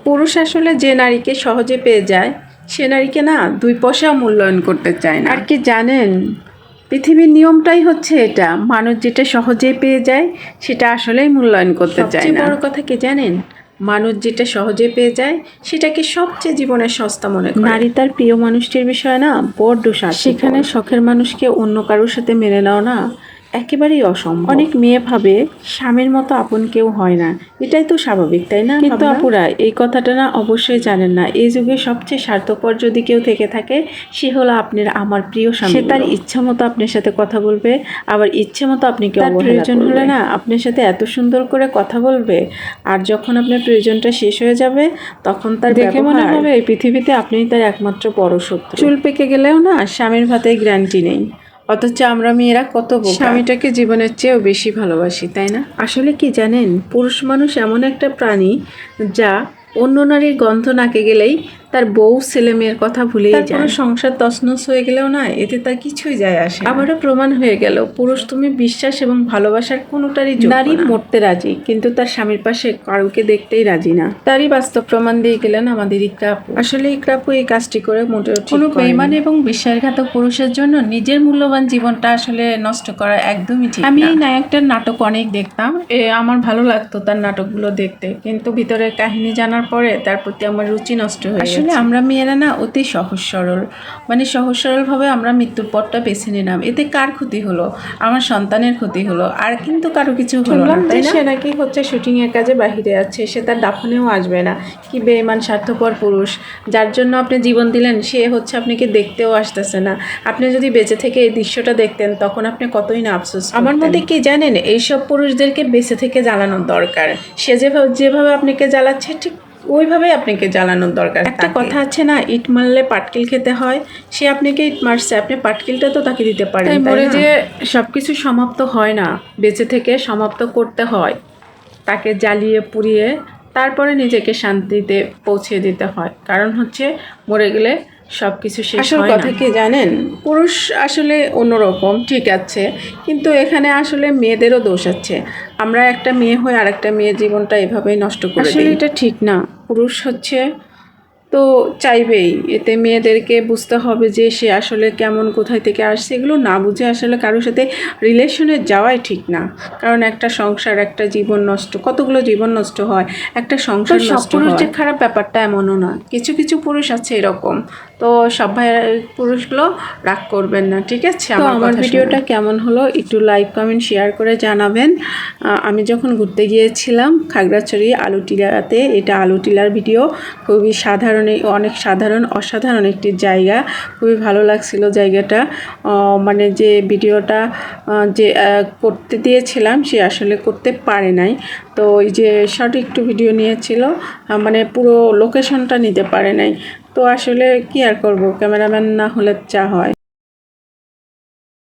পুরুষ আসলে যে নারীকে সহজে পেয়ে যায় সে নারীকে না 2 পয়সাও মূল্যায়ন করতে চায় না। আর কি জানেন, পৃথিবীর নিয়মটাই হচ্ছে এটা, মানুষ যেটা সহজেই পেয়ে যায় সেটা আসলেই মূল্যায়ন করতে চায় না। সবচেয়ে বড় কথা কি জানেন, মানুষ যেটা সহজে পেয়ে যায় সেটাকে সবচেয়ে জীবনের সস্তা মনে করে। নারী তার প্রিয় মানুষটির বিষয়ে না বড্ড স্বার্থপর। সেখানে শখের মানুষকে অন্য কারোর সাথে মেনে নাও না একেবারেই অসম্ভব। অনেক মেয়ে ভাবে স্বামীর মতো আপন কেউ হয় না, এটাই তো স্বাভাবিক, তাই না? কিন্তু আপুরা এই কথাটা না অবশ্যই জানেন না, এই যুগে সবচেয়ে স্বার্থপর যদি কেউ থেকে থাকে সে হলো আপনার আমার প্রিয় স্বামী। সে তার ইচ্ছা মতো আপনার সাথে কথা বলবে, আবার ইচ্ছে মতো আপনি কেউ প্রয়োজন হলে না আপনার সাথে এত সুন্দর করে কথা বলবে, আর যখন আপনার প্রয়োজনটা শেষ হয়ে যাবে তখন তার দেখে মনে হবে এই পৃথিবীতে আপনিই তার একমাত্র বড় শত্রু। চুল পেকে গেলেও না স্বামীর ভাতে গ্যারান্টি নেই, অথচ আমরা মেয়েরা কত স্বামীটাকে জীবনের চেয়েও বেশি ভালোবাসি, তাই না? আসলে কি জানেন, পুরুষ মানুষ এমন একটা প্রাণী যা অন্য নারীর গন্ধ নাকে গেলেই তার বউ ছেলে মেয়ের কথা ভুলেই যায়। পুরো সংসার তছনছ হয়ে গেলেও না এতে তার কিছুই যায় আসে। আবারও প্রমাণ হয়ে গেল পুরুষ তুমি বিশ্বাস এবং ভালোবাসার কোনোটারই যোগ্য না। নারী মরতে রাজি কিন্তু তার স্বামীর পাশে কারুকে দেখতেই রাজি না। তারই বাস্তব প্রমাণ দিয়ে গেলেন আমাদের ইকরা আপু। আসলে ইকরা আপু এই কাজটি করে মোটেও ঠিক কোনো বেঈমান এবং বিশ্বাসঘাতক পুরুষের জন্য নিজের মূল্যবান জীবনটা আসলে নষ্ট করা একদমই ঠিক না। আমি এই নায়কটার নাটক অনেক দেখতাম, আমার ভালো লাগতো তার নাটকগুলো দেখতে, কিন্তু ভিতরের কাহিনী জানার পরে তার প্রতি আমার রুচি নষ্ট হয়ে গেছে। আসলে আমরা মেয়েরা না অতি সহজ সরল, মানে সহজ সরলভাবে আমরা মৃত্যুর পথটা বেছে নিলাম, এতে কার ক্ষতি হলো? আমার সন্তানের ক্ষতি হলো, আর কিন্তু কারো কিছু হলো না, তাই না? সে নাকি হচ্ছে শুটিং এর কাজে বাহিরে আছে, সে তার দাফনেও আসবে না। কি বেঈমান স্বার্থপর পুরুষ, যার জন্য আপনি জীবন দিলেন সে হচ্ছে আপনাকে দেখতেও আসতেছে না। আপনি যদি বেঁচে থেকে এই দৃশ্যটা দেখতেন তখন আপনি কতই না আফসোস। আমার মতে কি জানেন, এইসব পুরুষদেরকে বেঁচে থেকে জ্বালানোর দরকার। সে যেভাবে আপনাকে জ্বালাচ্ছে ঠিক ওইভাবেই আপনাকে জ্বালানোর দরকার। একটা কথা আছে না, ইট মারলে পাটকিল খেতে হয়, সে আপনাকে ইট মারছে, আপনি পাটকিলটা তো তাকে দিতে পারেন। মরে যে সবকিছু সমাপ্ত হয় না, বেঁচে থেকে সমাপ্ত করতে হয়, তাকে জ্বালিয়ে পুড়িয়ে তারপরে নিজেকে শান্তিতে পৌঁছে দিতে হয়, কারণ হচ্ছে মরে গেলে সব কিছু শেষ হয় না। আসল কথা কি জানেন, পুরুষ আসলে অন্যরকম ঠিক আছে, কিন্তু এখানে আসলে মেয়েদেরও দোষ আছে। আমরা একটা মেয়ে হয়ে আরেকটা মেয়ের জীবনটা এভাবেই নষ্ট করে দিই, আসলে এটা ঠিক না। পুরুষ হচ্ছে তো চাইবেই, এতে মেয়েদেরকে বুঝতে হবে যে সে আসলে কেমন, কোথায় থেকে আসছে, এগুলো না বুঝে আসলে কারোর সাথে রিলেশনে যাওয়াই ঠিক না। কারণ একটা সংসার, একটা জীবন নষ্ট, কতগুলো জীবন নষ্ট হয়, একটা সংসার নষ্ট হয়। পুরুষ যে খারাপ ব্যাপারটা এমনও না, কিছু কিছু পুরুষ আছে এরকম। তো সব পুরুষগুলো রাগ করবেন না, ঠিক আছে? আমার ভিডিওটা কেমন হলো একটু লাইক কমেন্ট শেয়ার করে জানাবেন। আমি যখন ঘুরতে গিয়েছিলাম খাগড়াছড়ি আলুটিলাতে, এটা আলুটিলার ভিডিও, খুবই সাধারণ, অনেক অসাধারণ একটি জায়গা, খুবই ভালো লাগছিল জায়গাটা। মানে যে ভিডিওটা যে করতে দিয়েছিলাম সে আসলে করতে পারে নাই, তো ওই যে শর্ট একটু ভিডিও নিয়েছিল, মানে পুরো লোকেশনটা নিতে পারে নাই। তো আসলে কি আর করব, ক্যামেরাম্যান না হলে যা হয়।